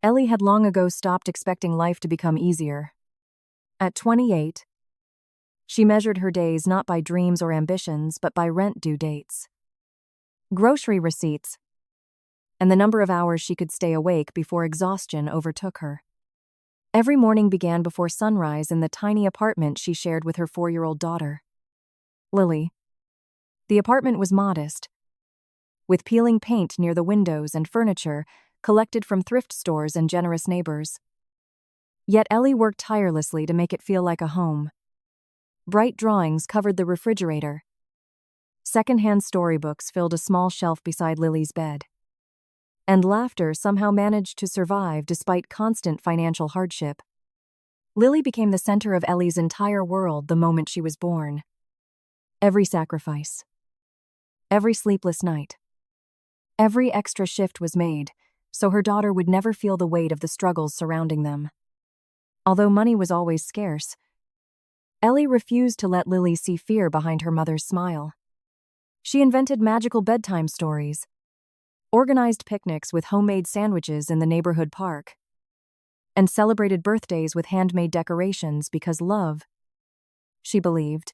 Ellie had long ago stopped expecting life to become easier. At 28, she measured her days not by dreams or ambitions, but by rent due dates, grocery receipts, and the number of hours she could stay awake before exhaustion overtook her. Every morning began before sunrise in the tiny apartment she shared with her 4-year-old daughter, Lily. The apartment was modest, with peeling paint near the windows and furniture collected from thrift stores and generous neighbors. Yet Ellie worked tirelessly to make it feel like a home. Bright drawings covered the refrigerator. Secondhand storybooks filled a small shelf beside Lily's bed. And laughter somehow managed to survive despite constant financial hardship. Lily became the center of Ellie's entire world the moment she was born. Every sacrifice, every sleepless night, every extra shift was made so her daughter would never feel the weight of the struggles surrounding them. Although money was always scarce, Ellie refused to let Lily see fear behind her mother's smile. She invented magical bedtime stories, organized picnics with homemade sandwiches in the neighborhood park, and celebrated birthdays with handmade decorations because love, she believed,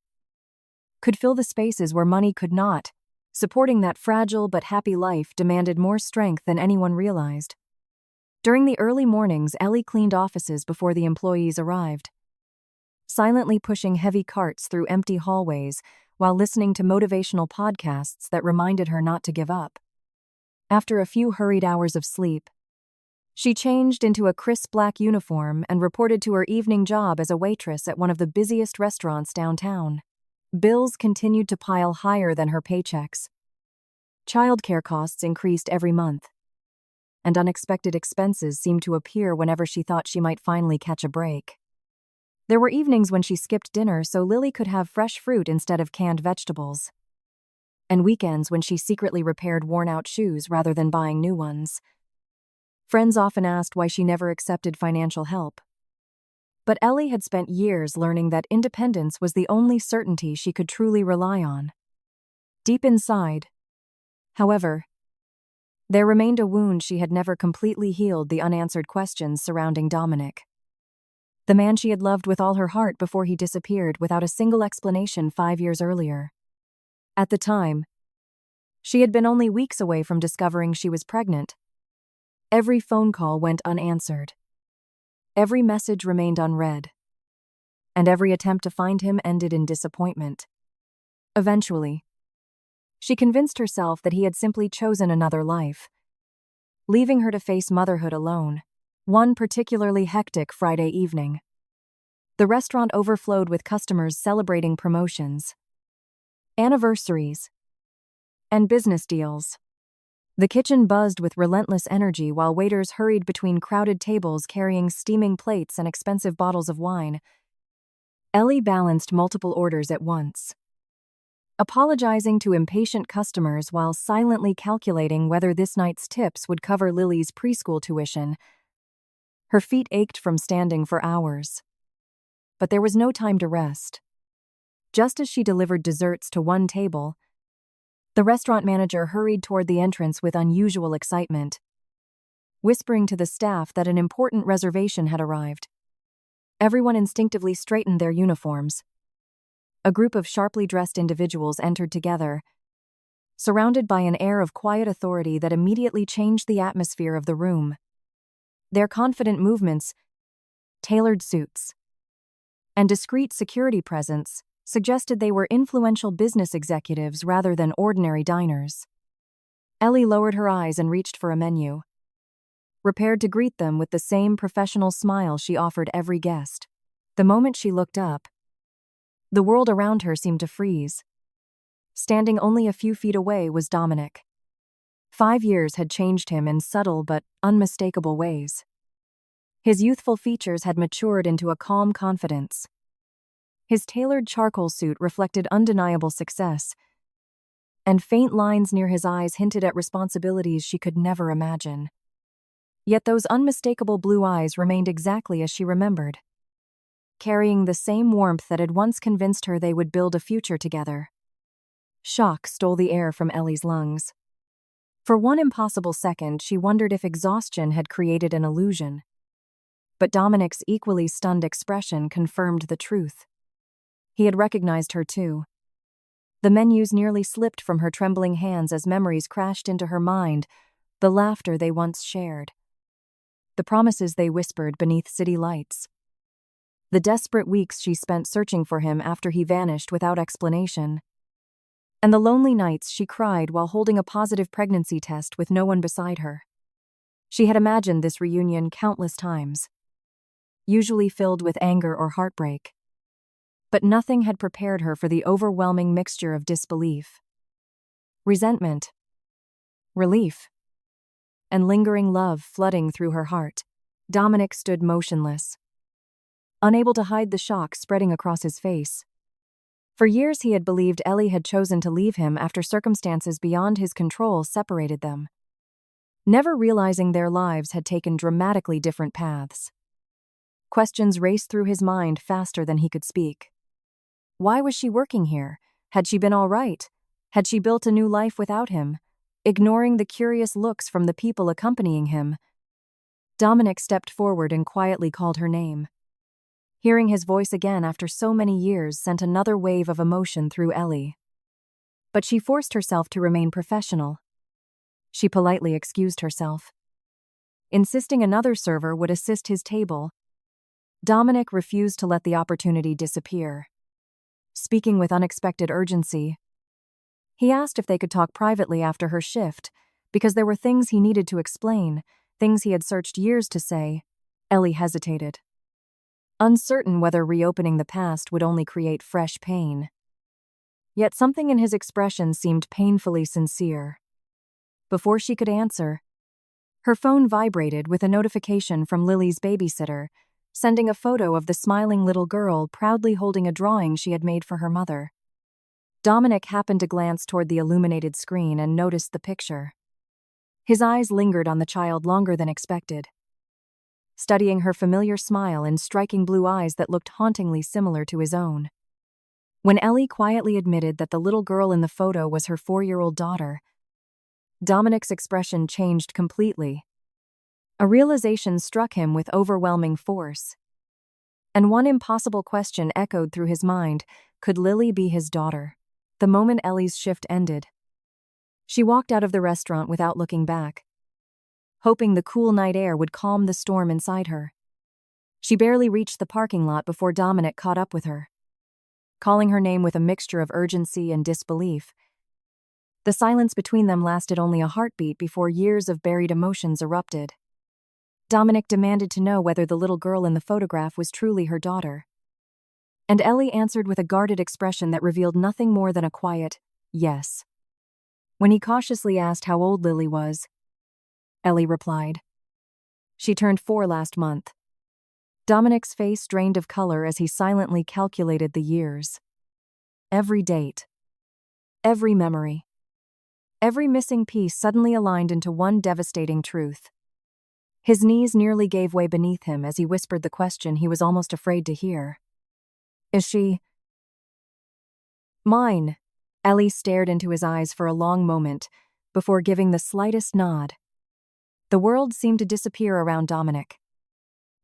could fill the spaces where money could not. Supporting that fragile but happy life demanded more strength than anyone realized. During the early mornings, Ellie cleaned offices before the employees arrived, silently pushing heavy carts through empty hallways while listening to motivational podcasts that reminded her not to give up. After a few hurried hours of sleep, she changed into a crisp black uniform and reported to her evening job as a waitress at one of the busiest restaurants downtown. Bills continued to pile higher than her paychecks. Childcare costs increased every month, and unexpected expenses seemed to appear whenever she thought she might finally catch a break. There were evenings when she skipped dinner so Lily could have fresh fruit instead of canned vegetables, and weekends when she secretly repaired worn-out shoes rather than buying new ones. Friends often asked why she never accepted financial help. But Ellie had spent years learning that independence was the only certainty she could truly rely on. Deep inside, however, there remained a wound she had never completely healed: the unanswered questions surrounding Dominic, the man she had loved with all her heart before he disappeared without a single explanation 5 years earlier. At the time, she had been only weeks away from discovering she was pregnant. Every phone call went unanswered. Every message remained unread, and every attempt to find him ended in disappointment. Eventually, she convinced herself that he had simply chosen another life, leaving her to face motherhood alone. One particularly hectic Friday evening, the restaurant overflowed with customers celebrating promotions, anniversaries, and business deals. The kitchen buzzed with relentless energy while waiters hurried between crowded tables carrying steaming plates and expensive bottles of wine. Ellie balanced multiple orders at once, apologizing to impatient customers while silently calculating whether this night's tips would cover Lily's preschool tuition. Her feet ached from standing for hours. But there was no time to rest. Just as she delivered desserts to one table, the restaurant manager hurried toward the entrance with unusual excitement, whispering to the staff that an important reservation had arrived. Everyone instinctively straightened their uniforms. A group of sharply dressed individuals entered together, surrounded by an air of quiet authority that immediately changed the atmosphere of the room. Their confident movements, tailored suits, and discreet security presence suggested they were influential business executives rather than ordinary diners. Ellie lowered her eyes and reached for a menu, prepared to greet them with the same professional smile she offered every guest. The moment she looked up, the world around her seemed to freeze. Standing only a few feet away was Dominic. 5 years had changed him in subtle but unmistakable ways. His youthful features had matured into a calm confidence. His tailored charcoal suit reflected undeniable success, and faint lines near his eyes hinted at responsibilities she could never imagine. Yet those unmistakable blue eyes remained exactly as she remembered, carrying the same warmth that had once convinced her they would build a future together. Shock stole the air from Ellie's lungs. For one impossible second, she wondered if exhaustion had created an illusion. But Dominic's equally stunned expression confirmed the truth. He had recognized her too. The menus nearly slipped from her trembling hands as memories crashed into her mind, the laughter they once shared, the promises they whispered beneath city lights, the desperate weeks she spent searching for him after he vanished without explanation, and the lonely nights she cried while holding a positive pregnancy test with no one beside her. She had imagined this reunion countless times, usually filled with anger or heartbreak. But nothing had prepared her for the overwhelming mixture of disbelief, resentment, relief, and lingering love flooding through her heart. Dominic stood motionless, unable to hide the shock spreading across his face. For years he had believed Ellie had chosen to leave him after circumstances beyond his control separated them, never realizing their lives had taken dramatically different paths. Questions raced through his mind faster than he could speak. Why was she working here? Had she been all right? Had she built a new life without him, ignoring the curious looks from the people accompanying him? Dominic stepped forward and quietly called her name. Hearing his voice again after so many years sent another wave of emotion through Ellie. But she forced herself to remain professional. She politely excused herself, insisting another server would assist his table. Dominic refused to let the opportunity disappear. Speaking with unexpected urgency, he asked if they could talk privately after her shift, because there were things he needed to explain, things he had searched years to say. Ellie hesitated, uncertain whether reopening the past would only create fresh pain. Yet something in his expression seemed painfully sincere. Before she could answer, her phone vibrated with a notification from Lily's babysitter, sending a photo of the smiling little girl proudly holding a drawing she had made for her mother. Dominic happened to glance toward the illuminated screen and noticed the picture. His eyes lingered on the child longer than expected, studying her familiar smile and striking blue eyes that looked hauntingly similar to his own. When Ellie quietly admitted that the little girl in the photo was her 4-year-old daughter, Dominic's expression changed completely. A realization struck him with overwhelming force. And one impossible question echoed through his mind: could Lily be his daughter? The moment Ellie's shift ended, she walked out of the restaurant without looking back, hoping the cool night air would calm the storm inside her. She barely reached the parking lot before Dominic caught up with her, calling her name with a mixture of urgency and disbelief. The silence between them lasted only a heartbeat before years of buried emotions erupted. Dominic demanded to know whether the little girl in the photograph was truly her daughter. And Ellie answered with a guarded expression that revealed nothing more than a quiet yes. When he cautiously asked how old Lily was, Ellie replied, "She turned 4 last month." Dominic's face drained of color as he silently calculated the years. Every date, every memory, every missing piece suddenly aligned into one devastating truth. His knees nearly gave way beneath him as he whispered the question he was almost afraid to hear. "Is she mine?" Ellie stared into his eyes for a long moment before giving the slightest nod. The world seemed to disappear around Dominic.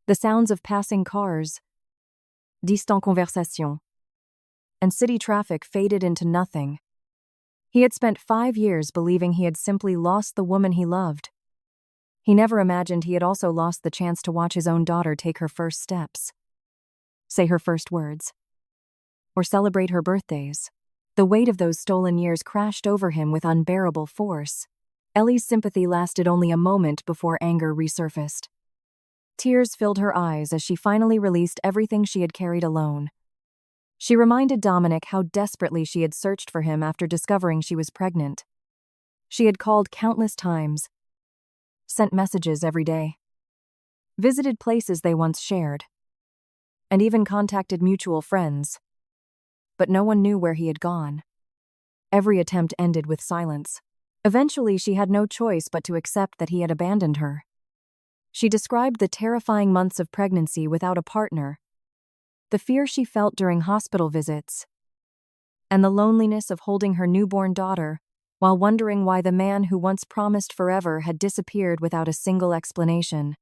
The sounds of passing cars, distant conversation, and city traffic faded into nothing. He had spent 5 years believing he had simply lost the woman he loved. He never imagined he had also lost the chance to watch his own daughter take her first steps, say her first words, or celebrate her birthdays. The weight of those stolen years crashed over him with unbearable force. Ellie's sympathy lasted only a moment before anger resurfaced. Tears filled her eyes as she finally released everything she had carried alone. She reminded Dominic how desperately she had searched for him after discovering she was pregnant. She had called countless times, sent messages every day, visited places they once shared, and even contacted mutual friends. But no one knew where he had gone. Every attempt ended with silence. Eventually, she had no choice but to accept that he had abandoned her. She described the terrifying months of pregnancy without a partner, the fear she felt during hospital visits, and the loneliness of holding her newborn daughter while wondering why the man who once promised forever had disappeared without a single explanation.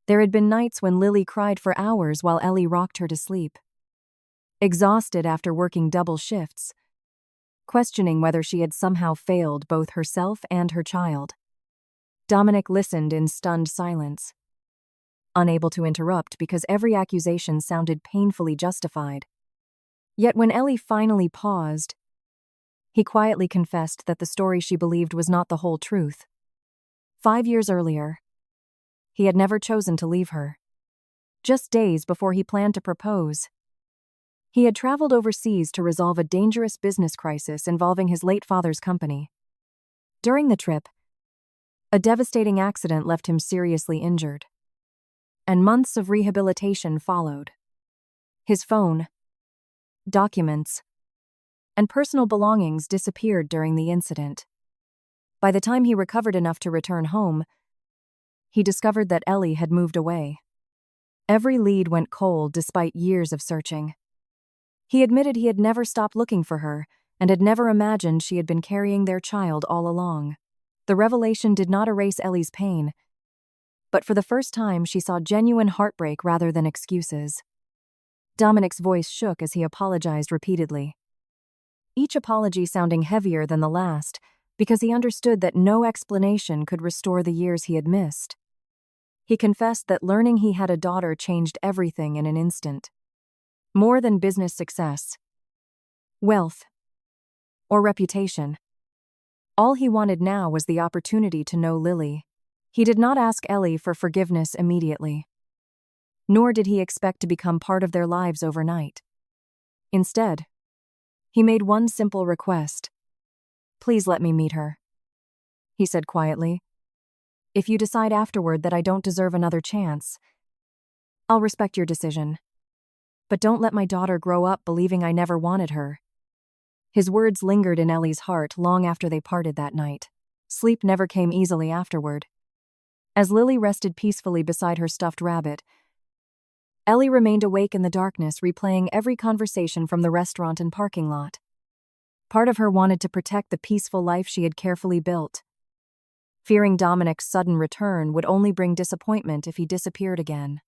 There had been nights when Lily cried for hours while Ellie rocked her to sleep. Exhausted after working double shifts, questioning whether she had somehow failed both herself and her child. Dominic listened in stunned silence, unable to interrupt because every accusation sounded painfully justified. Yet when Ellie finally paused, he quietly confessed that the story she believed was not the whole truth. 5 years earlier, he had never chosen to leave her. Just days before he planned to propose, he had traveled overseas to resolve a dangerous business crisis involving his late father's company. During the trip, a devastating accident left him seriously injured, and months of rehabilitation followed. His phone, documents, and personal belongings disappeared during the incident. By the time he recovered enough to return home, he discovered that Ellie had moved away. Every lead went cold despite years of searching. He admitted he had never stopped looking for her and had never imagined she had been carrying their child all along. The revelation did not erase Ellie's pain, but for the first time she saw genuine heartbreak rather than excuses. Dominic's voice shook as he apologized repeatedly, each apology sounding heavier than the last because he understood that no explanation could restore the years he had missed. He confessed that learning he had a daughter changed everything in an instant. More than business success, wealth, or reputation. All he wanted now was the opportunity to know Lily. He did not ask Ellie for forgiveness immediately, nor did he expect to become part of their lives overnight. Instead, he made one simple request. "Please let me meet her," he said quietly. "If you decide afterward that I don't deserve another chance, I'll respect your decision. But don't let my daughter grow up believing I never wanted her." His words lingered in Ellie's heart long after they parted that night. Sleep never came easily afterward. As Lily rested peacefully beside her stuffed rabbit, Ellie remained awake in the darkness, replaying every conversation from the restaurant and parking lot. Part of her wanted to protect the peaceful life she had carefully built, fearing Dominic's sudden return would only bring disappointment if he disappeared again.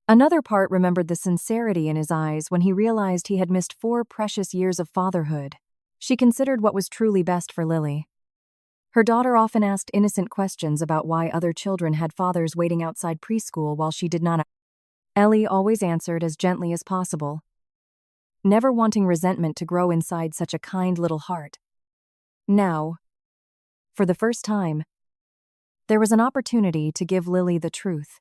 Another part remembered the sincerity in his eyes when he realized he had missed 4 precious years of fatherhood. She considered what was truly best for Lily. Her daughter often asked innocent questions about why other children had fathers waiting outside preschool while she did not. Ellie always answered as gently as possible, never wanting resentment to grow inside such a kind little heart. Now, for the first time, there was an opportunity to give Lily the truth.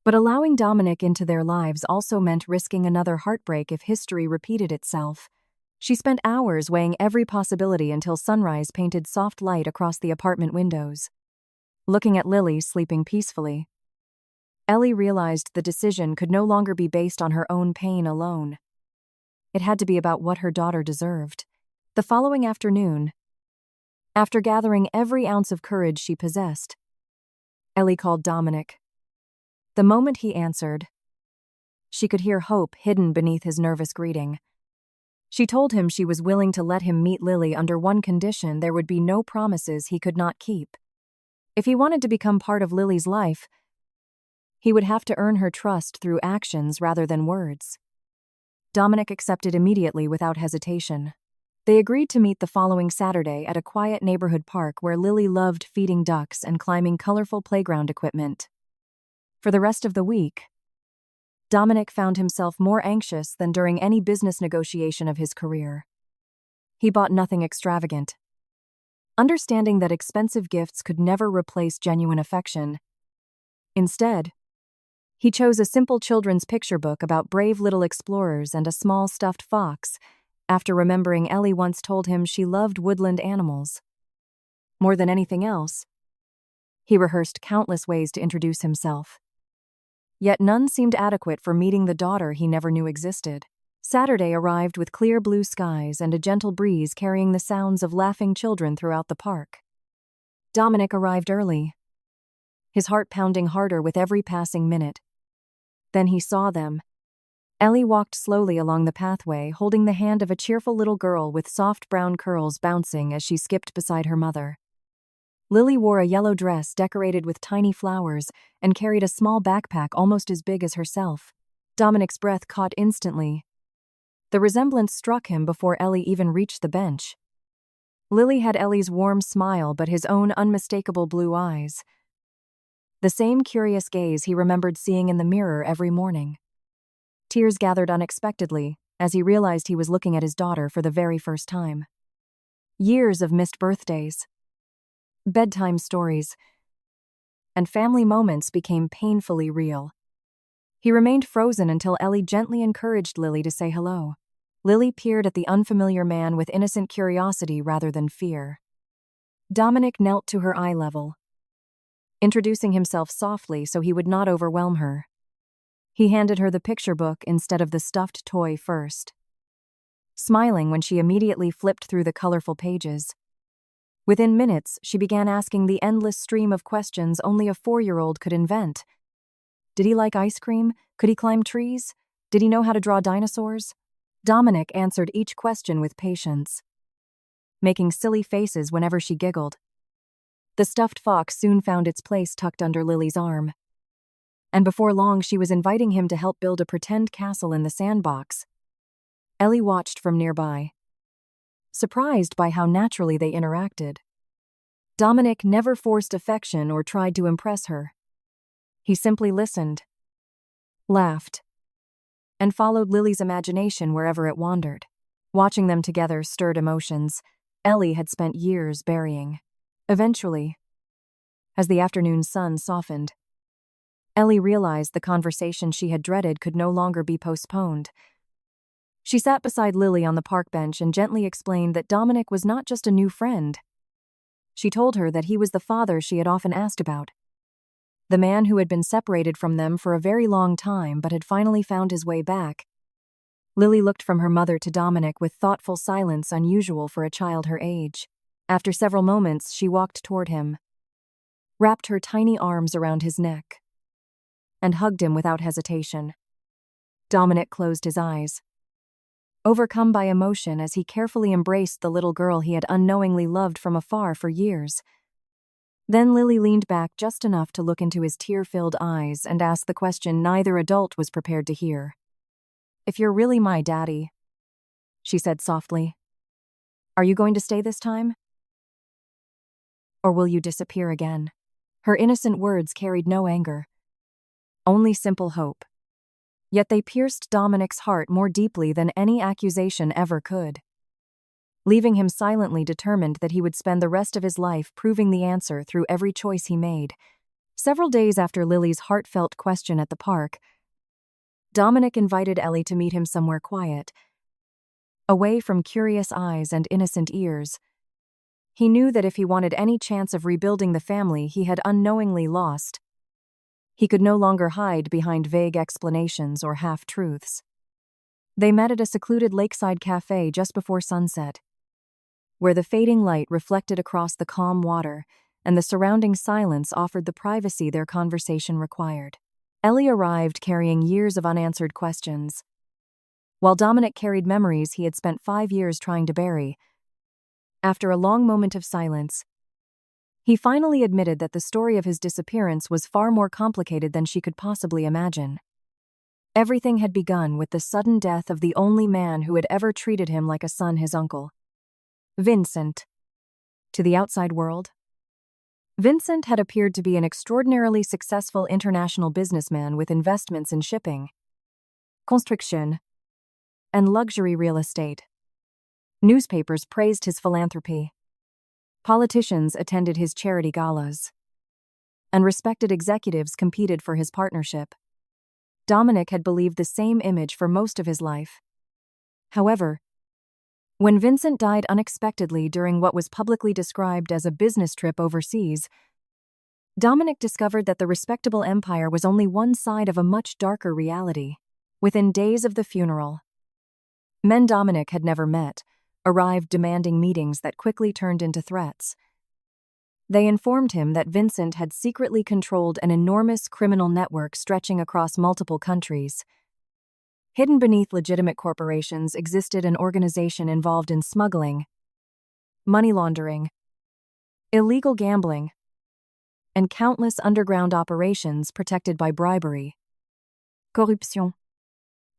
But allowing Dominic into their lives also meant risking another heartbreak if history repeated itself. She spent hours weighing every possibility until sunrise painted soft light across the apartment windows. Looking at Lily sleeping peacefully, Ellie realized the decision could no longer be based on her own pain alone. It had to be about what her daughter deserved. The following afternoon, after gathering every ounce of courage she possessed, Ellie called Dominic. The moment he answered, she could hear hope hidden beneath his nervous greeting. She told him she was willing to let him meet Lily under one condition: there would be no promises he could not keep. If he wanted to become part of Lily's life, he would have to earn her trust through actions rather than words. Dominic accepted immediately without hesitation. They agreed to meet the following Saturday at a quiet neighborhood park where Lily loved feeding ducks and climbing colorful playground equipment. For the rest of the week, Dominic found himself more anxious than during any business negotiation of his career. He bought nothing extravagant, understanding that expensive gifts could never replace genuine affection. Instead, he chose a simple children's picture book about brave little explorers and a small stuffed fox, after remembering Ellie once told him she loved woodland animals. More than anything else, he rehearsed countless ways to introduce himself. Yet none seemed adequate for meeting the daughter he never knew existed. Saturday arrived with clear blue skies and a gentle breeze carrying the sounds of laughing children throughout the park. Dominic arrived early, his heart pounding harder with every passing minute. Then he saw them, Ellie walked slowly along the pathway, holding the hand of a cheerful little girl with soft brown curls bouncing as she skipped beside her mother. Lily wore a yellow dress decorated with tiny flowers and carried a small backpack almost as big as herself. Dominic's breath caught instantly. The resemblance struck him before Ellie even reached the bench. Lily had Ellie's warm smile but his own unmistakable blue eyes. The same curious gaze he remembered seeing in the mirror every morning. Tears gathered unexpectedly as he realized he was looking at his daughter for the very first time. Years of missed birthdays, bedtime stories, and family moments became painfully real. He remained frozen until Ellie gently encouraged Lily to say hello. Lily peered at the unfamiliar man with innocent curiosity rather than fear. Dominic knelt to her eye level, introducing himself softly so he would not overwhelm her. He handed her the picture book instead of the stuffed toy first, smiling when she immediately flipped through the colorful pages. Within minutes, she began asking the endless stream of questions only a 4-year-old could invent. Did he like ice cream? Could he climb trees? Did he know how to draw dinosaurs? Dominic answered each question with patience, making silly faces whenever she giggled. The stuffed fox soon found its place tucked under Lily's arm, and before long she was inviting him to help build a pretend castle in the sandbox. Ellie watched from nearby, surprised by how naturally they interacted. Dominic never forced affection or tried to impress her. He simply listened, laughed, and followed Lily's imagination wherever it wandered. Watching them together stirred emotions Ellie had spent years burying. Eventually, as the afternoon sun softened, Ellie realized the conversation she had dreaded could no longer be postponed. She sat beside Lily on the park bench and gently explained that Dominic was not just a new friend. She told her that he was the father she had often asked about, the man who had been separated from them for a very long time but had finally found his way back. Lily looked from her mother to Dominic with thoughtful silence unusual for a child her age. After several moments, she walked toward him, wrapped her tiny arms around his neck, and hugged him without hesitation. Dominic closed his eyes, overcome by emotion as he carefully embraced the little girl he had unknowingly loved from afar for years. Then Lily leaned back just enough to look into his tear-filled eyes and ask the question neither adult was prepared to hear. "If you're really my daddy," she said softly, "are you going to stay this time? Or will you disappear again?" Her innocent words carried no anger, only simple hope. Yet they pierced Dominic's heart more deeply than any accusation ever could, leaving him silently determined that he would spend the rest of his life proving the answer through every choice he made. Several days after Lily's heartfelt question at the park, Dominic invited Ellie to meet him somewhere quiet, away from curious eyes and innocent ears. He knew that if he wanted any chance of rebuilding the family he had unknowingly lost, he could no longer hide behind vague explanations or half-truths. They met at a secluded lakeside cafe just before sunset, where the fading light reflected across the calm water and the surrounding silence offered the privacy their conversation required. Ellie arrived carrying years of unanswered questions, while Dominic carried memories he had spent 5 years trying to bury. After a long moment of silence, he finally admitted that the story of his disappearance was far more complicated than she could possibly imagine. Everything had begun with the sudden death of the only man who had ever treated him like a son, his uncle, Vincent. To the outside world, Vincent had appeared to be an extraordinarily successful international businessman with investments in shipping, construction, and luxury real estate. Newspapers praised his philanthropy. Politicians attended his charity galas, and respected executives competed for his partnership. Dominic had believed the same image for most of his life. However, when Vincent died unexpectedly during what was publicly described as a business trip overseas, Dominic discovered that the respectable empire was only one side of a much darker reality. Within days of the funeral, men Dominic had never met arrived demanding meetings that quickly turned into threats. They informed him that Vincent had secretly controlled an enormous criminal network stretching across multiple countries. Hidden beneath legitimate corporations existed an organization involved in smuggling, money laundering, illegal gambling, and countless underground operations protected by bribery, corruption,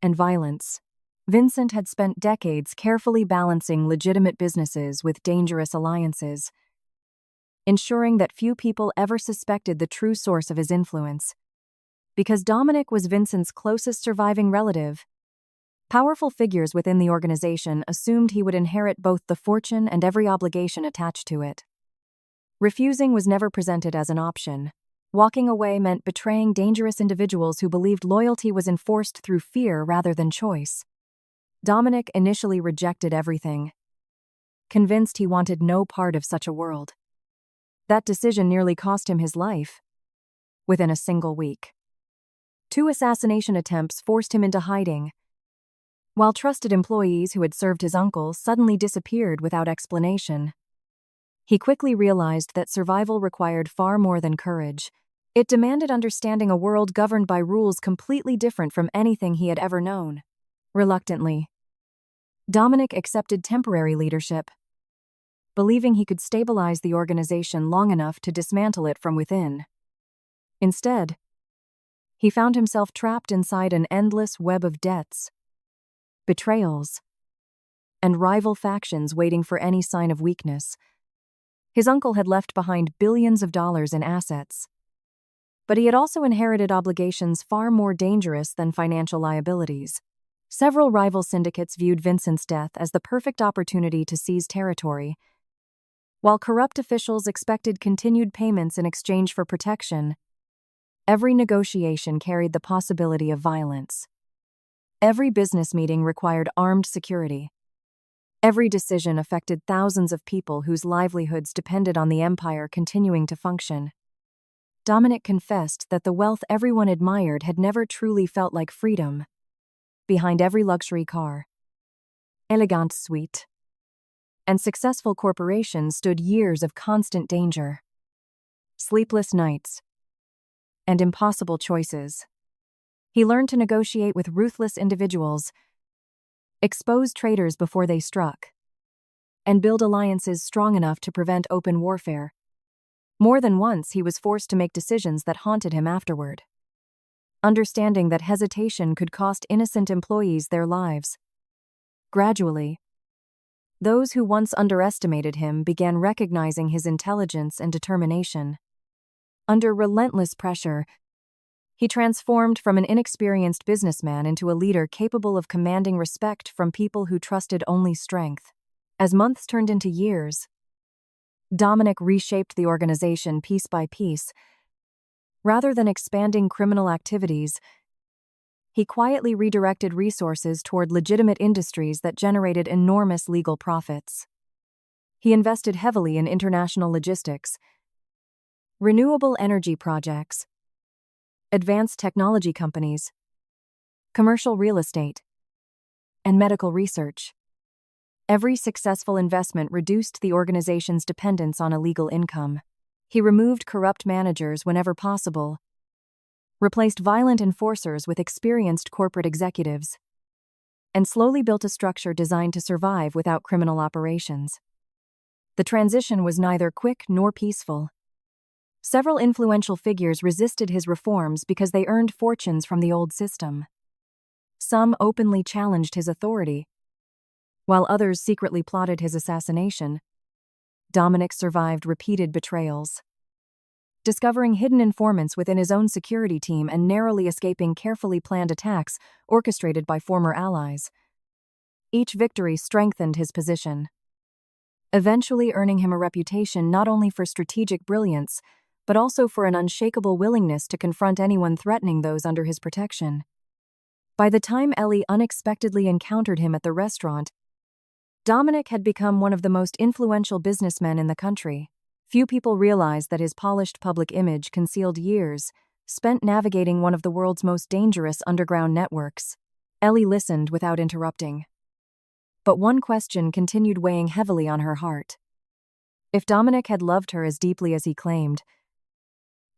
and violence. Vincent had spent decades carefully balancing legitimate businesses with dangerous alliances, ensuring that few people ever suspected the true source of his influence. Because Dominic was Vincent's closest surviving relative, powerful figures within the organization assumed he would inherit both the fortune and every obligation attached to it. Refusing was never presented as an option. Walking away meant betraying dangerous individuals who believed loyalty was enforced through fear rather than choice. Dominic initially rejected everything, convinced he wanted no part of such a world. That decision nearly cost him his life within a single week. 2 assassination attempts forced him into hiding, while trusted employees who had served his uncle suddenly disappeared without explanation. He quickly realized that survival required far more than courage. It demanded understanding a world governed by rules completely different from anything he had ever known. Reluctantly, Dominic accepted temporary leadership, believing he could stabilize the organization long enough to dismantle it from within. Instead, he found himself trapped inside an endless web of debts, betrayals, and rival factions waiting for any sign of weakness. His uncle had left behind billions of dollars in assets, but he had also inherited obligations far more dangerous than financial liabilities. Several rival syndicates viewed Vincent's death as the perfect opportunity to seize territory, while corrupt officials expected continued payments in exchange for protection. Every negotiation carried the possibility of violence. Every business meeting required armed security. Every decision affected thousands of people whose livelihoods depended on the empire continuing to function. Dominic confessed that the wealth everyone admired had never truly felt like freedom. Behind every luxury car, elegant suite, and successful corporation stood years of constant danger, sleepless nights, and impossible choices. He learned to negotiate with ruthless individuals, expose traitors before they struck, and build alliances strong enough to prevent open warfare. More than once, he was forced to make decisions that haunted him afterward, understanding that hesitation could cost innocent employees their lives. Gradually, those who once underestimated him began recognizing his intelligence and determination. Under relentless pressure, he transformed from an inexperienced businessman into a leader capable of commanding respect from people who trusted only strength. As months turned into years, Dominic reshaped the organization piece by piece. Rather than expanding criminal activities, he quietly redirected resources toward legitimate industries that generated enormous legal profits. He invested heavily in international logistics, renewable energy projects, advanced technology companies, commercial real estate, and medical research. Every successful investment reduced the organization's dependence on illegal income. He removed corrupt managers whenever possible, replaced violent enforcers with experienced corporate executives, and slowly built a structure designed to survive without criminal operations. The transition was neither quick nor peaceful. Several influential figures resisted his reforms because they earned fortunes from the old system. Some openly challenged his authority, while others secretly plotted his assassination. Dominic survived repeated betrayals, discovering hidden informants within his own security team and narrowly escaping carefully planned attacks orchestrated by former allies. Each victory strengthened his position, eventually earning him a reputation not only for strategic brilliance, but also for an unshakable willingness to confront anyone threatening those under his protection. By the time Ellie unexpectedly encountered him at the restaurant, Dominic had become one of the most influential businessmen in the country. Few people realized that his polished public image concealed years spent navigating one of the world's most dangerous underground networks. Ellie listened without interrupting. But one question continued weighing heavily on her heart. If Dominic had loved her as deeply as he claimed,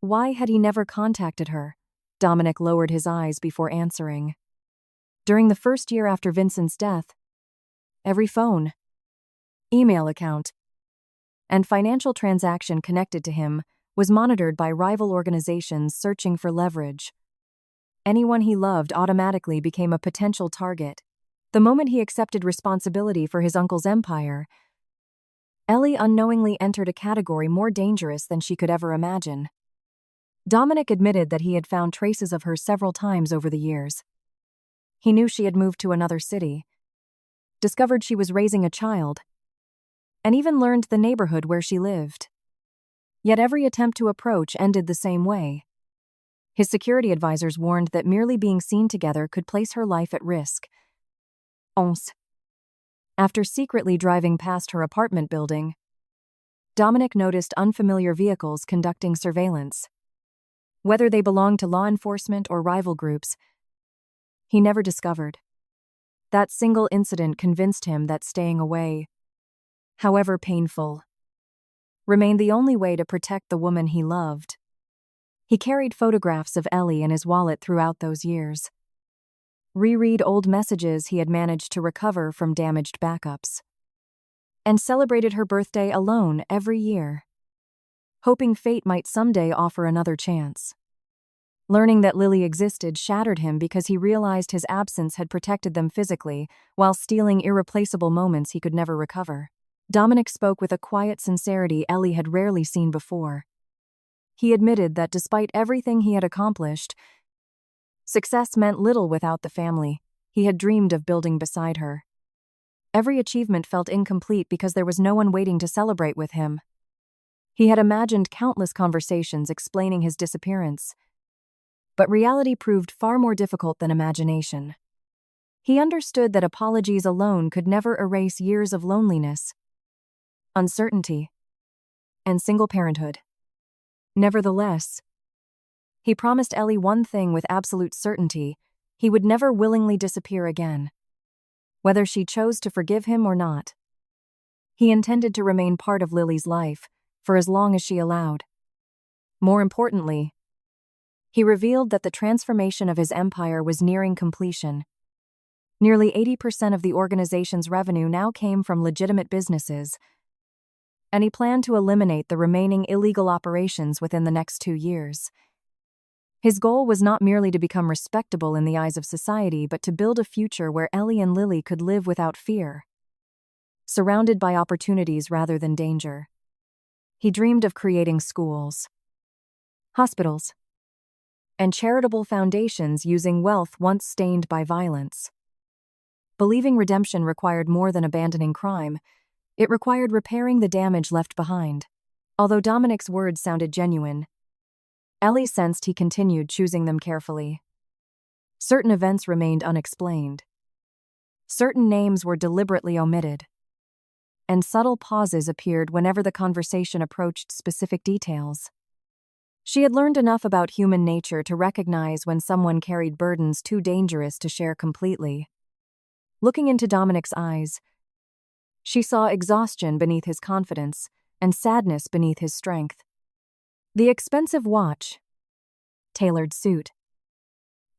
why had he never contacted her? Dominic lowered his eyes before answering. During the first year after Vincent's death, every phone, email account, and financial transaction connected to him was monitored by rival organizations searching for leverage. Anyone he loved automatically became a potential target. The moment he accepted responsibility for his uncle's empire, Ellie unknowingly entered a category more dangerous than she could ever imagine. Dominic admitted that he had found traces of her several times over the years. He knew she had moved to another city, discovered she was raising a child, and even learned the neighborhood where she lived. Yet every attempt to approach ended the same way. His security advisors warned that merely being seen together could place her life at risk. After secretly driving past her apartment building, Dominic noticed unfamiliar vehicles conducting surveillance. Whether they belonged to law enforcement or rival groups, he never discovered. That single incident convinced him that staying away, however painful, remained the only way to protect the woman he loved. He carried photographs of Ellie in his wallet throughout those years. Reread old messages he had managed to recover from damaged backups, and celebrated her birthday alone every year, hoping fate might someday offer another chance. Learning that Lily existed shattered him because he realized his absence had protected them physically while stealing irreplaceable moments he could never recover. Dominic spoke with a quiet sincerity Ellie had rarely seen before. He admitted that despite everything he had accomplished, success meant little without the family he had dreamed of building beside her. Every achievement felt incomplete because there was no one waiting to celebrate with him. He had imagined countless conversations explaining his disappearance, but reality proved far more difficult than imagination. He understood that apologies alone could never erase years of loneliness, uncertainty, and single parenthood. Nevertheless, he promised Ellie one thing with absolute certainty: he would never willingly disappear again. Whether she chose to forgive him or not, he intended to remain part of Lily's life for as long as she allowed. More importantly, he revealed that the transformation of his empire was nearing completion. Nearly 80% of the organization's revenue now came from legitimate businesses, and he planned to eliminate the remaining illegal operations within the next 2 years. His goal was not merely to become respectable in the eyes of society, but to build a future where Ellie and Lily could live without fear, surrounded by opportunities rather than danger. He dreamed of creating schools, hospitals, and charitable foundations using wealth once stained by violence. Believing redemption required more than abandoning crime, it required repairing the damage left behind. Although Dominic's words sounded genuine, Ellie sensed he continued choosing them carefully. Certain events remained unexplained. Certain names were deliberately omitted, and subtle pauses appeared whenever the conversation approached specific details. She had learned enough about human nature to recognize when someone carried burdens too dangerous to share completely. Looking into Dominic's eyes, she saw exhaustion beneath his confidence and sadness beneath his strength. The expensive watch, tailored suit,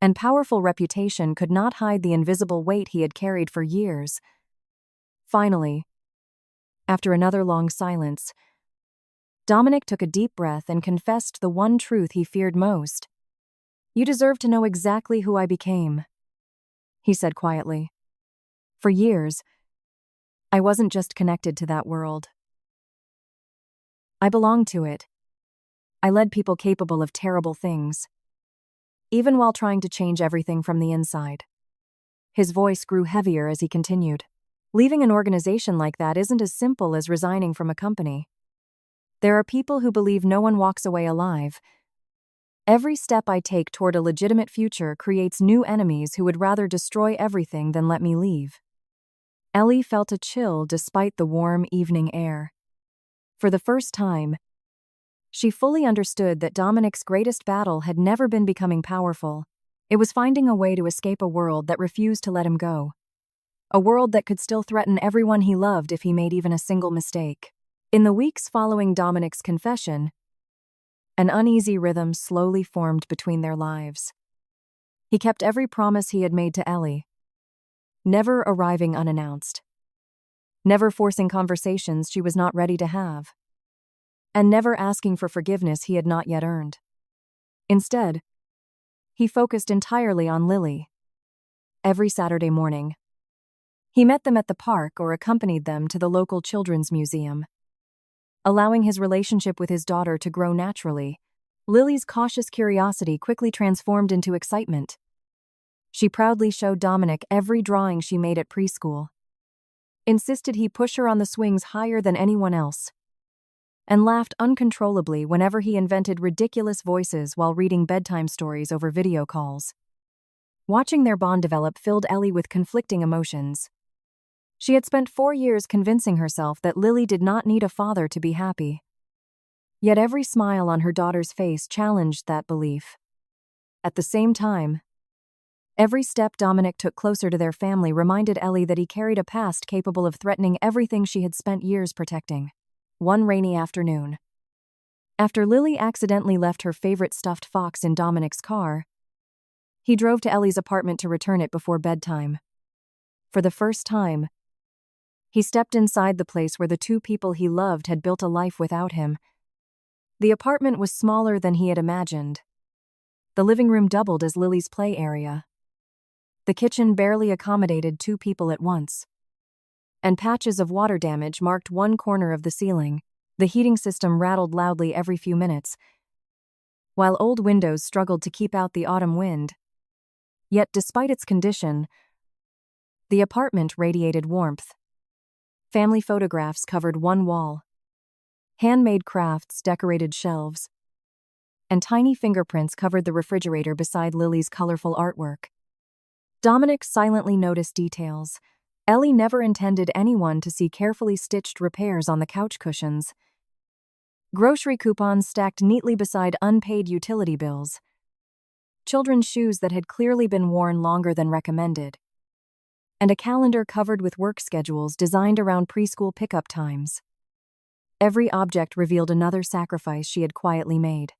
and powerful reputation could not hide the invisible weight he had carried for years. Finally, after another long silence, Dominic took a deep breath and confessed the one truth he feared most. "You deserve to know exactly who I became," he said quietly. "For years, I wasn't just connected to that world. I belonged to it. I led people capable of terrible things, even while trying to change everything from the inside." His voice grew heavier as he continued. "Leaving an organization like that isn't as simple as resigning from a company. There are people who believe no one walks away alive. Every step I take toward a legitimate future creates new enemies who would rather destroy everything than let me leave." Ellie felt a chill despite the warm evening air. For the first time, she fully understood that Dominic's greatest battle had never been becoming powerful. It was finding a way to escape a world that refused to let him go. A world that could still threaten everyone he loved if he made even a single mistake. In the weeks following Dominic's confession, an uneasy rhythm slowly formed between their lives. He kept every promise he had made to Ellie, never arriving unannounced, never forcing conversations she was not ready to have, and never asking for forgiveness he had not yet earned. Instead, he focused entirely on Lily. Every Saturday morning, he met them at the park or accompanied them to the local children's museum. Allowing his relationship with his daughter to grow naturally, Lily's cautious curiosity quickly transformed into excitement. She proudly showed Dominic every drawing she made at preschool, insisted he push her on the swings higher than anyone else, and laughed uncontrollably whenever he invented ridiculous voices while reading bedtime stories over video calls. Watching their bond develop filled Ellie with conflicting emotions. She had spent 4 years convincing herself that Lily did not need a father to be happy. Yet every smile on her daughter's face challenged that belief. At the same time, every step Dominic took closer to their family reminded Ellie that he carried a past capable of threatening everything she had spent years protecting. One rainy afternoon, after Lily accidentally left her favorite stuffed fox in Dominic's car, he drove to Ellie's apartment to return it before bedtime. For the first time, he stepped inside the place where the two people he loved had built a life without him. The apartment was smaller than he had imagined. The living room doubled as Lily's play area. The kitchen barely accommodated 2 people at once, and patches of water damage marked one corner of the ceiling. The heating system rattled loudly every few minutes, while old windows struggled to keep out the autumn wind. Yet despite its condition, the apartment radiated warmth. Family photographs covered one wall. Handmade crafts decorated shelves, and tiny fingerprints covered the refrigerator beside Lily's colorful artwork. Dominic silently noticed details. Ellie never intended anyone to see carefully stitched repairs on the couch cushions, grocery coupons stacked neatly beside unpaid utility bills, children's shoes that had clearly been worn longer than recommended, and a calendar covered with work schedules designed around preschool pickup times. Every object revealed another sacrifice she had quietly made.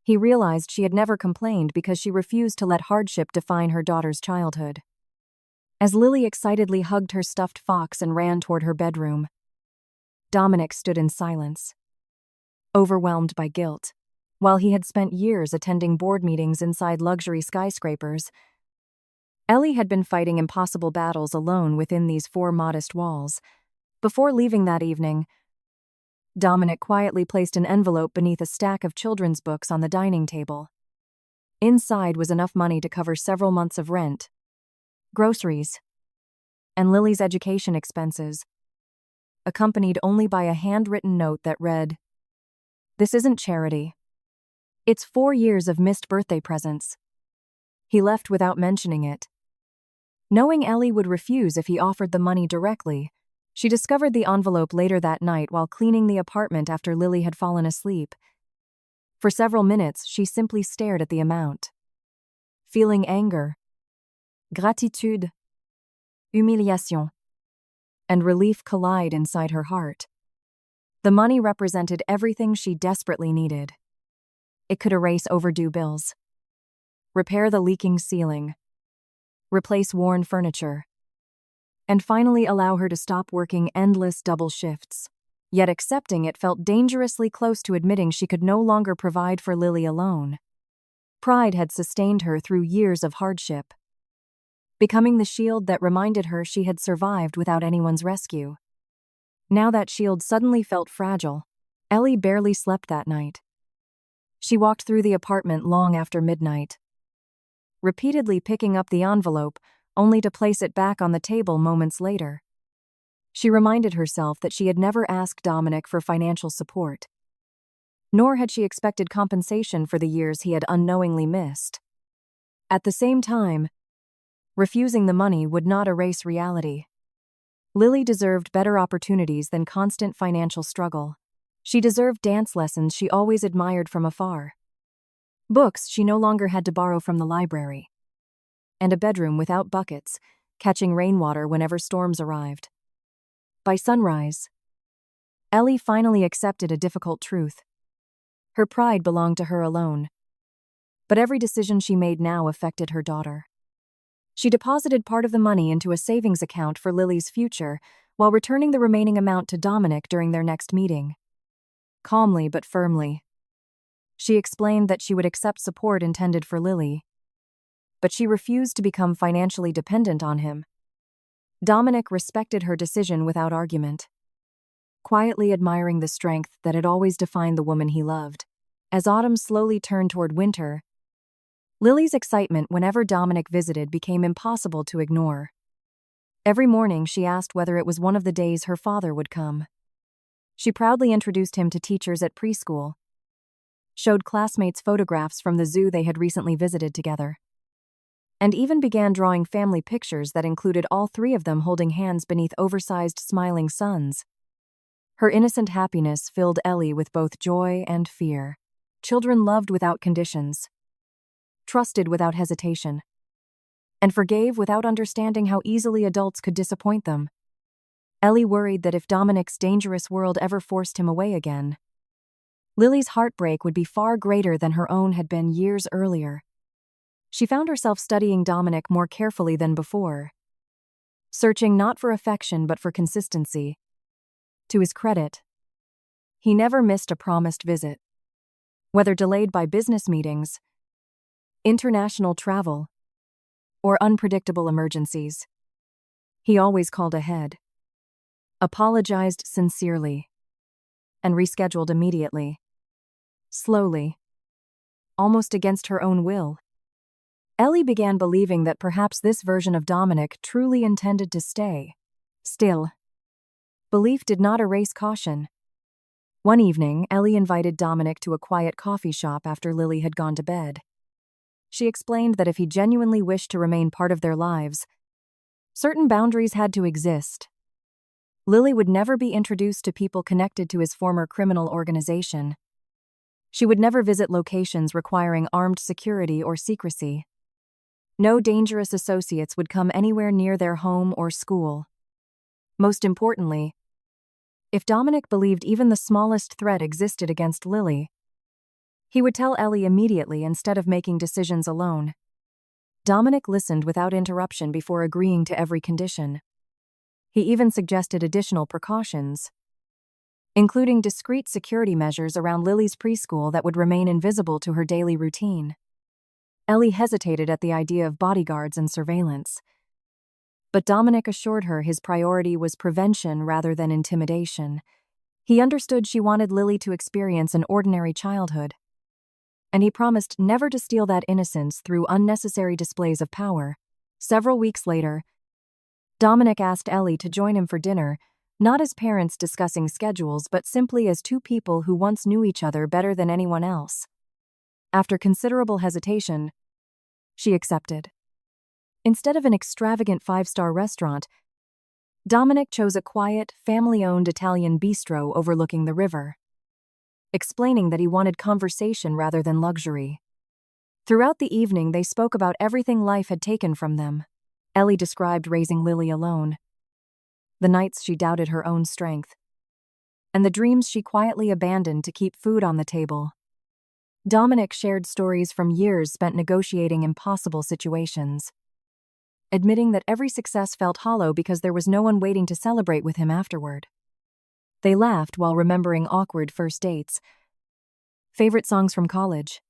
He realized she had never complained because she refused to let hardship define her daughter's childhood. As Lily excitedly hugged her stuffed fox and ran toward her bedroom, Dominic stood in silence, overwhelmed by guilt. While he had spent years attending board meetings inside luxury skyscrapers, Ellie had been fighting impossible battles alone within these 4 modest walls. Before leaving that evening, Dominic quietly placed an envelope beneath a stack of children's books on the dining table. Inside was enough money to cover several months of rent, groceries, and Lily's education expenses, accompanied only by a handwritten note that read, "This isn't charity. It's 4 years of missed birthday presents." He left without mentioning it. Knowing Ellie would refuse if he offered the money directly, she discovered the envelope later that night while cleaning the apartment after Lily had fallen asleep. For several minutes, she simply stared at the amount, feeling anger, gratitude, humiliation, and relief collide inside her heart. The money represented everything she desperately needed. It could erase overdue bills, repair the leaking ceiling, replace worn furniture, and finally allow her to stop working endless double shifts. Yet accepting it felt dangerously close to admitting she could no longer provide for Lily alone. Pride had sustained her through years of hardship, becoming the shield that reminded her she had survived without anyone's rescue. Now that shield suddenly felt fragile. Ellie barely slept that night. She walked through the apartment long after midnight, repeatedly picking up the envelope, only to place it back on the table moments later. She reminded herself that she had never asked Dominic for financial support, nor had she expected compensation for the years he had unknowingly missed. At the same time, refusing the money would not erase reality. Lily deserved better opportunities than constant financial struggle. She deserved dance lessons she always admired from afar, books she no longer had to borrow from the library, and a bedroom without buckets, catching rainwater whenever storms arrived. By sunrise, Ellie finally accepted a difficult truth. Her pride belonged to her alone, but every decision she made now affected her daughter. She deposited part of the money into a savings account for Lily's future, while returning the remaining amount to Dominic during their next meeting. Calmly but firmly, she explained that she would accept support intended for Lily, but she refused to become financially dependent on him. Dominic respected her decision without argument, quietly admiring the strength that had always defined the woman he loved. As autumn slowly turned toward winter, Lily's excitement whenever Dominic visited became impossible to ignore. Every morning she asked whether it was one of the days her father would come. She proudly introduced him to teachers at preschool, showed classmates photographs from the zoo they had recently visited together, and even began drawing family pictures that included all three of them holding hands beneath oversized smiling suns. Her innocent happiness filled Ellie with both joy and fear. Children loved without conditions, trusted without hesitation, and forgave without understanding how easily adults could disappoint them. Ellie worried that if Dominic's dangerous world ever forced him away again, Lily's heartbreak would be far greater than her own had been years earlier. She found herself studying Dominic more carefully than before, searching not for affection but for consistency. To his credit, he never missed a promised visit. Whether delayed by business meetings, international travel, or unpredictable emergencies, he always called ahead, apologized sincerely, and rescheduled immediately. Slowly, almost against her own will, Ellie began believing that perhaps this version of Dominic truly intended to stay. Still, belief did not erase caution. One evening, Ellie invited Dominic to a quiet coffee shop after Lily had gone to bed. She explained that if he genuinely wished to remain part of their lives, certain boundaries had to exist. Lily would never be introduced to people connected to his former criminal organization. She would never visit locations requiring armed security or secrecy. No dangerous associates would come anywhere near their home or school. Most importantly, if Dominic believed even the smallest threat existed against Lily, he would tell Ellie immediately instead of making decisions alone. Dominic listened without interruption before agreeing to every condition. He even suggested additional precautions, including discreet security measures around Lily's preschool that would remain invisible to her daily routine. Ellie hesitated at the idea of bodyguards and surveillance, but Dominic assured her his priority was prevention rather than intimidation. He understood she wanted Lily to experience an ordinary childhood, and he promised never to steal that innocence through unnecessary displays of power. Several weeks later, Dominic asked Ellie to join him for dinner, not as parents discussing schedules but simply as two people who once knew each other better than anyone else. After considerable hesitation, she accepted. Instead of an extravagant five-star restaurant, Dominic chose a quiet, family-owned Italian bistro overlooking the river, explaining that he wanted conversation rather than luxury. Throughout the evening, they spoke about everything life had taken from them. Ellie described raising Lily alone, the nights she doubted her own strength, and the dreams she quietly abandoned to keep food on the table. Dominic shared stories from years spent negotiating impossible situations, admitting that every success felt hollow because there was no one waiting to celebrate with him afterward. They laughed while remembering awkward first dates, favorite songs from college,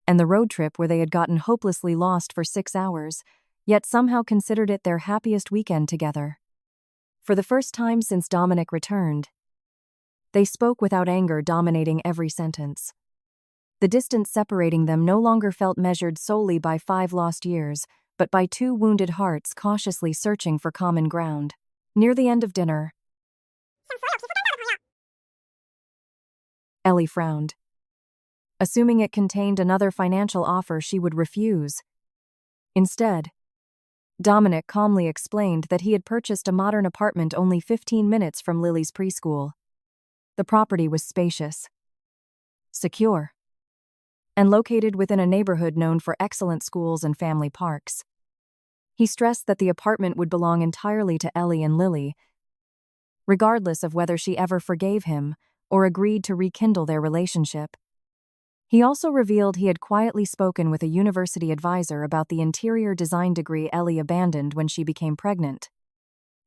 and the road trip where they had gotten hopelessly lost for 6 hours, yet somehow considered it their happiest weekend together. For the first time since Dominic returned, they spoke without anger dominating every sentence. The distance separating them no longer felt measured solely by 5 lost years, but by 2 wounded hearts cautiously searching for common ground. Near the end of dinner, Ellie frowned, assuming it contained another financial offer she would refuse. Instead, Dominic calmly explained that he had purchased a modern apartment only 15 minutes from Lily's preschool. The property was spacious, secure, and located within a neighborhood known for excellent schools and family parks. He stressed that the apartment would belong entirely to Ellie and Lily, regardless of whether she ever forgave him or agreed to rekindle their relationship. He also revealed he had quietly spoken with a university advisor about the interior design degree Ellie abandoned when she became pregnant.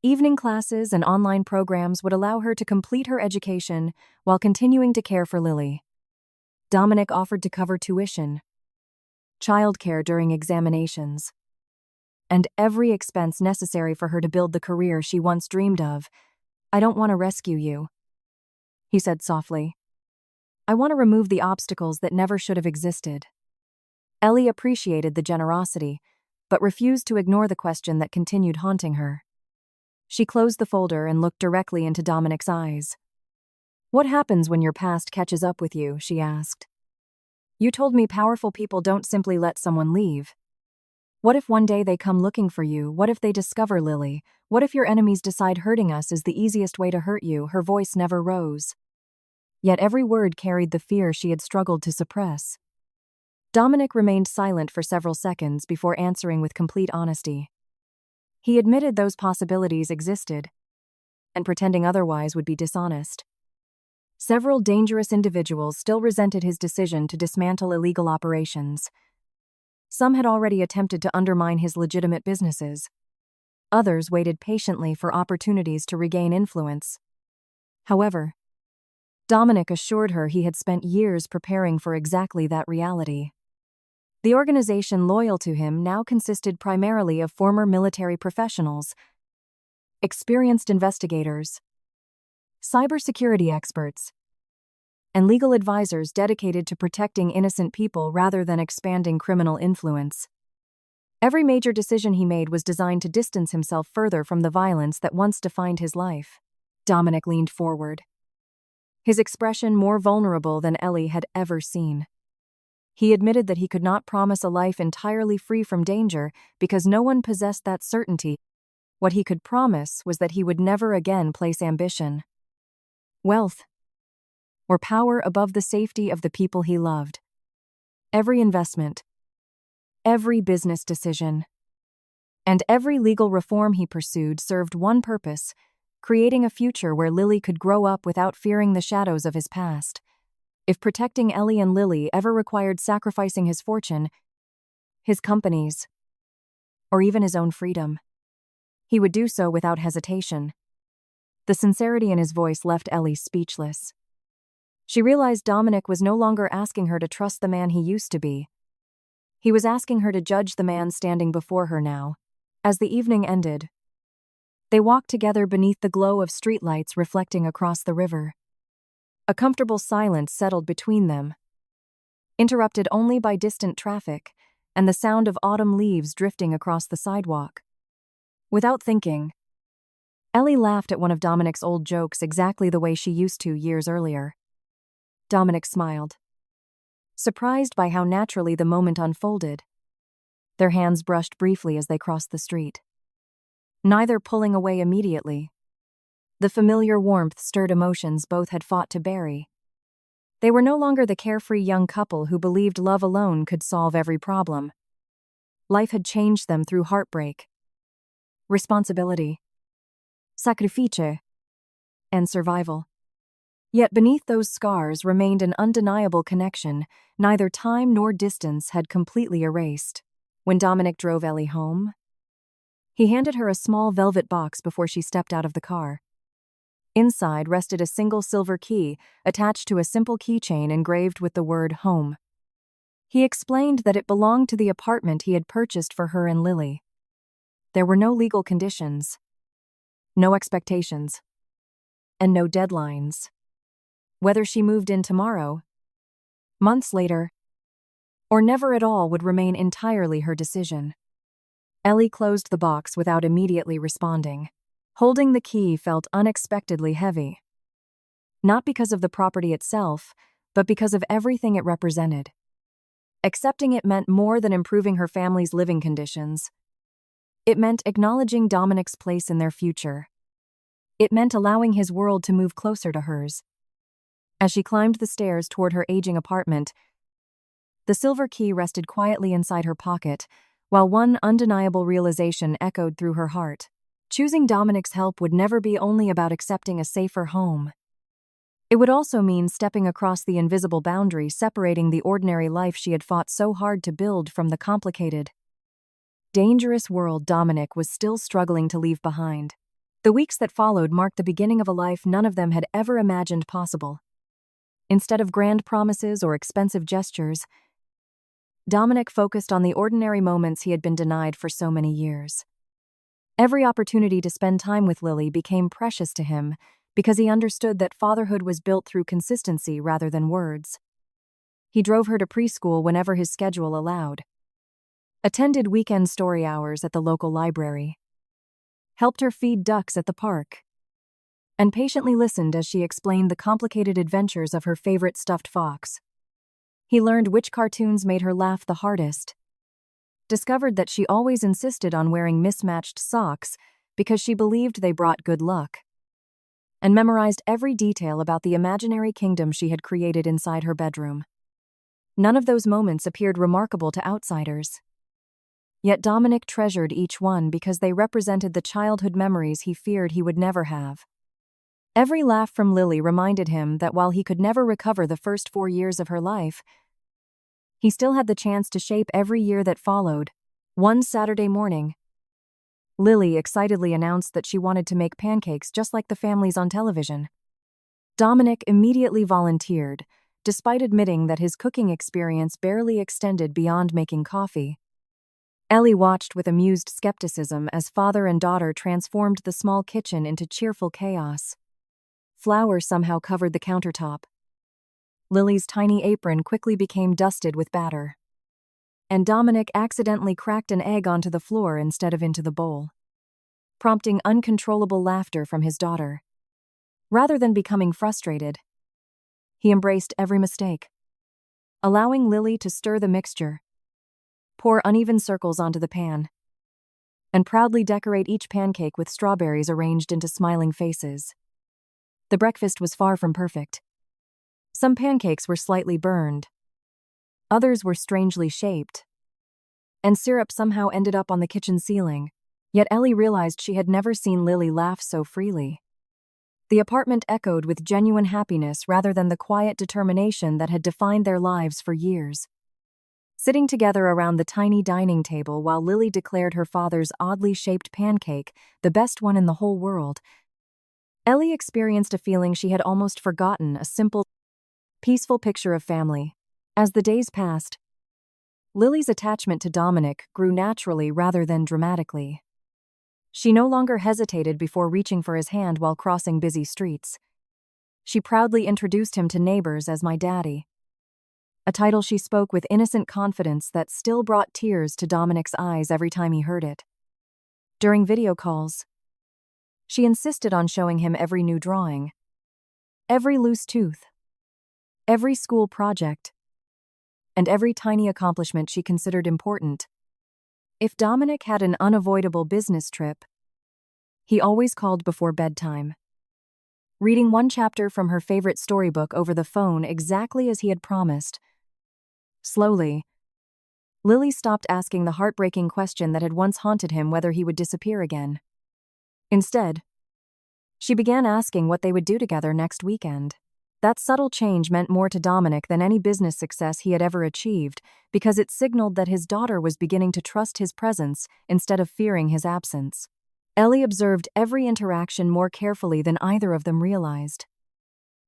Evening classes and online programs would allow her to complete her education while continuing to care for Lily. Dominic offered to cover tuition, childcare during examinations, and every expense necessary for her to build the career she once dreamed of. "I don't want to rescue you," he said softly. "I want to remove the obstacles that never should have existed." Ellie appreciated the generosity, but refused to ignore the question that continued haunting her. She closed the folder and looked directly into Dominic's eyes. "What happens when your past catches up with you?" she asked. "You told me powerful people don't simply let someone leave. What if one day they come looking for you? What if they discover Lily? What if your enemies decide hurting us is the easiest way to hurt you?" Her voice never rose. Yet every word carried the fear she had struggled to suppress. Dominic remained silent for several seconds before answering with complete honesty. He admitted those possibilities existed, and pretending otherwise would be dishonest. Several dangerous individuals still resented his decision to dismantle illegal operations. Some had already attempted to undermine his legitimate businesses. Others waited patiently for opportunities to regain influence. However, Dominic assured her he had spent years preparing for exactly that reality. The organization loyal to him now consisted primarily of former military professionals, experienced investigators, cybersecurity experts, and legal advisors dedicated to protecting innocent people rather than expanding criminal influence. Every major decision he made was designed to distance himself further from the violence that once defined his life. Dominic leaned forward, his expression more vulnerable than Ellie had ever seen. He admitted that he could not promise a life entirely free from danger because no one possessed that certainty. What he could promise was that he would never again place ambition, wealth, or power above the safety of the people he loved. Every investment, every business decision, and every legal reform he pursued served one purpose: creating a future where Lily could grow up without fearing the shadows of his past. If protecting Ellie and Lily ever required sacrificing his fortune, his companies, or even his own freedom, he would do so without hesitation. The sincerity in his voice left Ellie speechless. She realized Dominic was no longer asking her to trust the man he used to be. He was asking her to judge the man standing before her now. As the evening ended, they walked together beneath the glow of streetlights reflecting across the river. A comfortable silence settled between them, interrupted only by distant traffic and the sound of autumn leaves drifting across the sidewalk. Without thinking, Ellie laughed at one of Dominic's old jokes exactly the way she used to years earlier. Dominic smiled, surprised by how naturally the moment unfolded. Their hands brushed briefly as they crossed the street, neither pulling away immediately. The familiar warmth stirred emotions both had fought to bury. They were no longer the carefree young couple who believed love alone could solve every problem. Life had changed them through heartbreak, responsibility, sacrifice, and survival. Yet beneath those scars remained an undeniable connection neither time nor distance had completely erased. When Dominic drove Ellie home, he handed her a small velvet box before she stepped out of the car. Inside rested a single silver key attached to a simple keychain engraved with the word home. He explained that it belonged to the apartment he had purchased for her and Lily. There were no legal conditions, no expectations, and no deadlines. Whether she moved in tomorrow, months later, or never at all would remain entirely her decision. Ellie closed the box without immediately responding. Holding the key felt unexpectedly heavy. Not because of the property itself, but because of everything it represented. Accepting it meant more than improving her family's living conditions. It meant acknowledging Dominic's place in their future. It meant allowing his world to move closer to hers. As she climbed the stairs toward her aging apartment, the silver key rested quietly inside her pocket, while one undeniable realization echoed through her heart. Choosing Dominic's help would never be only about accepting a safer home. It would also mean stepping across the invisible boundary separating the ordinary life she had fought so hard to build from the complicated, dangerous world Dominic was still struggling to leave behind. The weeks that followed marked the beginning of a life none of them had ever imagined possible. Instead of grand promises or expensive gestures, Dominic focused on the ordinary moments he had been denied for so many years. Every opportunity to spend time with Lily became precious to him because he understood that fatherhood was built through consistency rather than words. He drove her to preschool whenever his schedule allowed, attended weekend story hours at the local library, helped her feed ducks at the park, and patiently listened as she explained the complicated adventures of her favorite stuffed fox. He learned which cartoons made her laugh the hardest, discovered that she always insisted on wearing mismatched socks because she believed they brought good luck, and memorized every detail about the imaginary kingdom she had created inside her bedroom. None of those moments appeared remarkable to outsiders. Yet Dominic treasured each one because they represented the childhood memories he feared he would never have. Every laugh from Lily reminded him that while he could never recover the first 4 years of her life, he still had the chance to shape every year that followed. One Saturday morning, Lily excitedly announced that she wanted to make pancakes just like the families on television. Dominic immediately volunteered, despite admitting that his cooking experience barely extended beyond making coffee. Ellie watched with amused skepticism as father and daughter transformed the small kitchen into cheerful chaos. Flour somehow covered the countertop. Lily's tiny apron quickly became dusted with batter, and Dominic accidentally cracked an egg onto the floor instead of into the bowl, prompting uncontrollable laughter from his daughter. Rather than becoming frustrated, he embraced every mistake, allowing Lily to stir the mixture, pour uneven circles onto the pan, and proudly decorate each pancake with strawberries arranged into smiling faces. The breakfast was far from perfect. Some pancakes were slightly burned, others were strangely shaped, and syrup somehow ended up on the kitchen ceiling. Yet Ellie realized she had never seen Lily laugh so freely. The apartment echoed with genuine happiness rather than the quiet determination that had defined their lives for years. Sitting together around the tiny dining table while Lily declared her father's oddly shaped pancake the best one in the whole world, Ellie experienced a feeling she had almost forgotten, a simple, peaceful picture of family. As the days passed, Lily's attachment to Dominic grew naturally rather than dramatically. She no longer hesitated before reaching for his hand while crossing busy streets. She proudly introduced him to neighbors as "my daddy," a title she spoke with innocent confidence that still brought tears to Dominic's eyes every time he heard it. During video calls, she insisted on showing him every new drawing, every loose tooth, every school project, and every tiny accomplishment she considered important. If Dominic had an unavoidable business trip, he always called before bedtime, reading one chapter from her favorite storybook over the phone exactly as he had promised. Slowly, Lily stopped asking the heartbreaking question that had once haunted him, whether he would disappear again. Instead, she began asking what they would do together next weekend. That subtle change meant more to Dominic than any business success he had ever achieved, because it signaled that his daughter was beginning to trust his presence instead of fearing his absence. Ellie observed every interaction more carefully than either of them realized.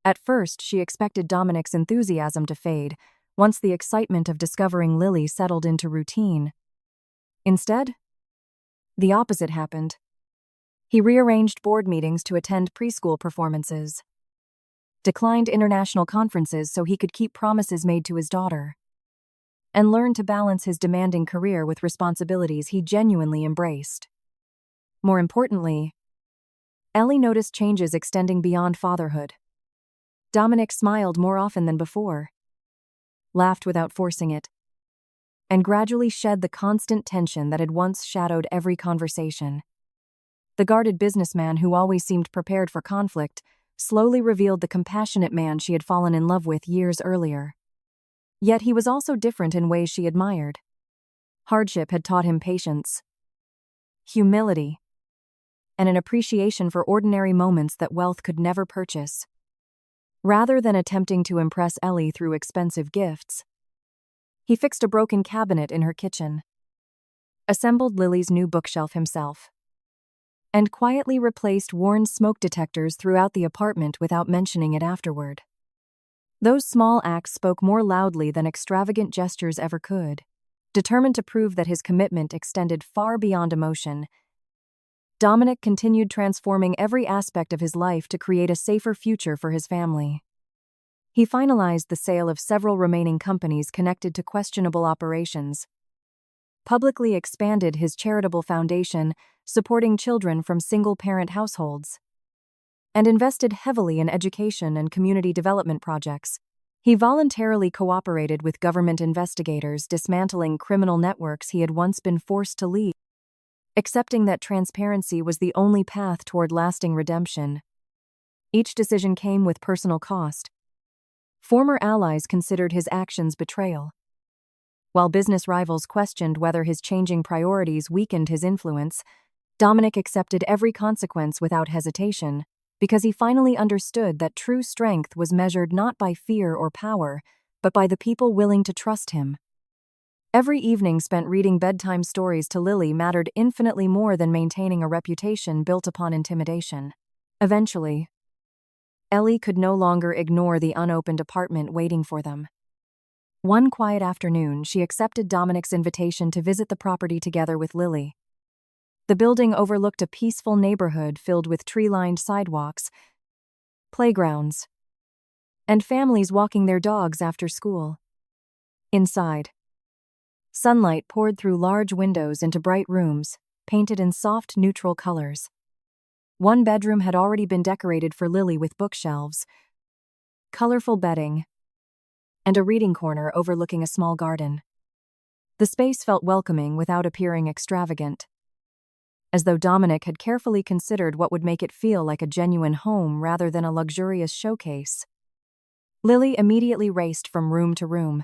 At first, she expected Dominic's enthusiasm to fade once the excitement of discovering Lily settled into routine. Instead, the opposite happened. He rearranged board meetings to attend preschool performances, declined international conferences so he could keep promises made to his daughter, and learned to balance his demanding career with responsibilities he genuinely embraced. More importantly, Ellie noticed changes extending beyond fatherhood. Dominic smiled more often than before, laughed without forcing it, and gradually shed the constant tension that had once shadowed every conversation. The guarded businessman who always seemed prepared for conflict slowly revealed the compassionate man she had fallen in love with years earlier. Yet he was also different in ways she admired. Hardship had taught him patience, humility, and an appreciation for ordinary moments that wealth could never purchase. Rather than attempting to impress Ellie through expensive gifts, he fixed a broken cabinet in her kitchen, assembled Lily's new bookshelf himself, and quietly replaced worn smoke detectors throughout the apartment without mentioning it afterward. Those small acts spoke more loudly than extravagant gestures ever could. Determined to prove that his commitment extended far beyond emotion, Dominic continued transforming every aspect of his life to create a safer future for his family. He finalized the sale of several remaining companies connected to questionable operations, publicly expanded his charitable foundation supporting children from single-parent households, and invested heavily in education and community development projects. He voluntarily cooperated with government investigators dismantling criminal networks he had once been forced to leave, accepting that transparency was the only path toward lasting redemption. Each decision came with personal cost. Former allies considered his actions betrayal, while business rivals questioned whether his changing priorities weakened his influence. Dominic accepted every consequence without hesitation, because he finally understood that true strength was measured not by fear or power, but by the people willing to trust him. Every evening spent reading bedtime stories to Lily mattered infinitely more than maintaining a reputation built upon intimidation. Eventually, Ellie could no longer ignore the unopened apartment waiting for them. One quiet afternoon, she accepted Dominic's invitation to visit the property together with Lily. The building overlooked a peaceful neighborhood filled with tree-lined sidewalks, playgrounds, and families walking their dogs after school. Inside, sunlight poured through large windows into bright rooms, painted in soft, neutral colors. One bedroom had already been decorated for Lily with bookshelves, colorful bedding, and a reading corner overlooking a small garden. The space felt welcoming without appearing extravagant, as though Dominic had carefully considered what would make it feel like a genuine home rather than a luxurious showcase. Lily immediately raced from room to room,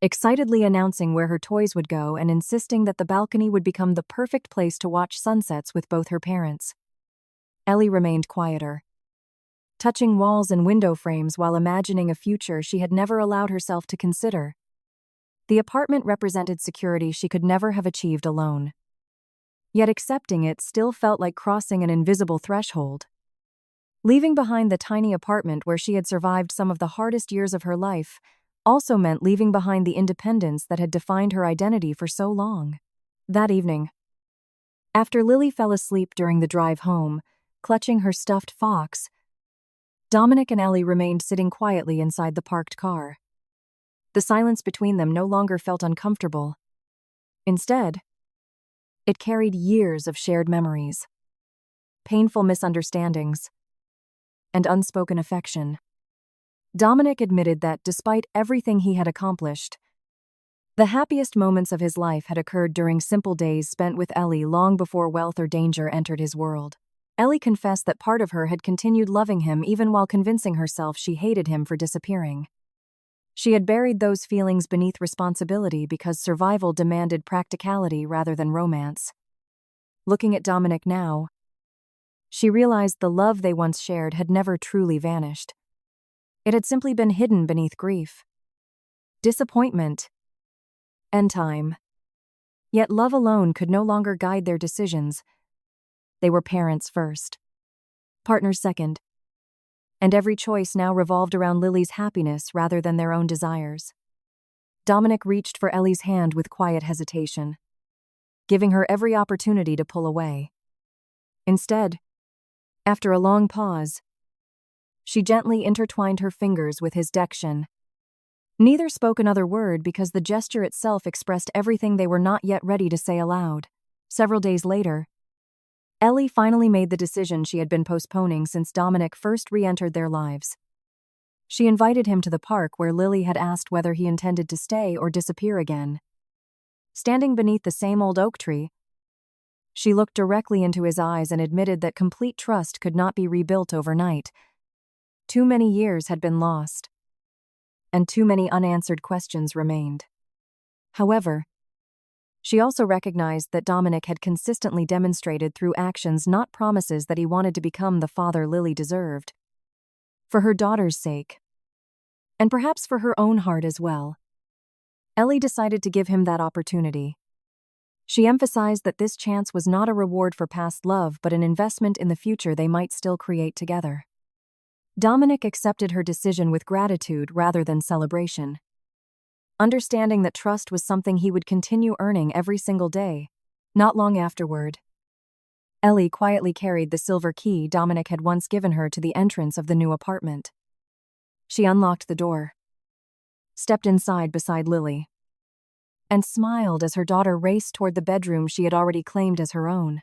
excitedly announcing where her toys would go and insisting that the balcony would become the perfect place to watch sunsets with both her parents. Ellie remained quieter, touching walls and window frames while imagining a future she had never allowed herself to consider. The apartment represented security she could never have achieved alone. Yet accepting it still felt like crossing an invisible threshold. Leaving behind the tiny apartment where she had survived some of the hardest years of her life also meant leaving behind the independence that had defined her identity for so long. That evening, after Lily fell asleep during the drive home, clutching her stuffed fox, Dominic and Ellie remained sitting quietly inside the parked car. The silence between them no longer felt uncomfortable. Instead, it carried years of shared memories, painful misunderstandings, and unspoken affection. Dominic admitted that, despite everything he had accomplished, the happiest moments of his life had occurred during simple days spent with Ellie long before wealth or danger entered his world. Ellie confessed that part of her had continued loving him even while convincing herself she hated him for disappearing. She had buried those feelings beneath responsibility because survival demanded practicality rather than romance. Looking at Dominic now, she realized the love they once shared had never truly vanished. It had simply been hidden beneath grief, disappointment, and time. Yet love alone could no longer guide their decisions. They were parents first, partners second, and every choice now revolved around Lily's happiness rather than their own desires. Dominic reached for Ellie's hand with quiet hesitation, giving her every opportunity to pull away. Instead, after a long pause, she gently intertwined her fingers with his dection. Neither spoke another word because the gesture itself expressed everything they were not yet ready to say aloud. Several days later, Ellie finally made the decision she had been postponing since Dominic first re-entered their lives. She invited him to the park where Lily had asked whether he intended to stay or disappear again. Standing beneath the same old oak tree, she looked directly into his eyes and admitted that complete trust could not be rebuilt overnight. Too many years had been lost, and too many unanswered questions remained. However, she also recognized that Dominic had consistently demonstrated through actions, not promises, that he wanted to become the father Lily deserved. For her daughter's sake. And perhaps for her own heart as well. Ellie decided to give him that opportunity. She emphasized that this chance was not a reward for past love but an investment in the future they might still create together. Dominic accepted her decision with gratitude rather than celebration, understanding that trust was something he would continue earning every single day. Not long afterward, Ellie quietly carried the silver key Dominic had once given her to the entrance of the new apartment. She unlocked the door, stepped inside beside Lily, and smiled as her daughter raced toward the bedroom she had already claimed as her own.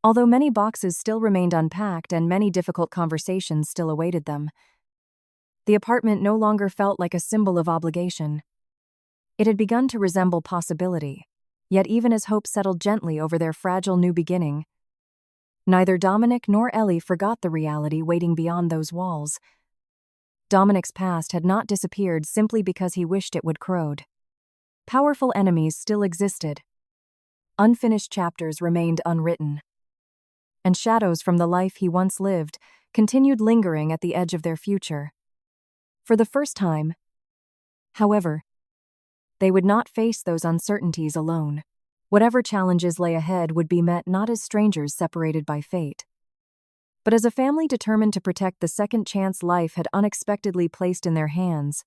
Although many boxes still remained unpacked and many difficult conversations still awaited them, the apartment no longer felt like a symbol of obligation. It had begun to resemble possibility, yet even as hope settled gently over their fragile new beginning, neither Dominic nor Ellie forgot the reality waiting beyond those walls. Dominic's past had not disappeared simply because he wished it would corrode. Powerful enemies still existed. Unfinished chapters remained unwritten. And shadows from the life he once lived continued lingering at the edge of their future. For the first time, however, they would not face those uncertainties alone. Whatever challenges lay ahead would be met not as strangers separated by fate, but as a family determined to protect the second chance life had unexpectedly placed in their hands.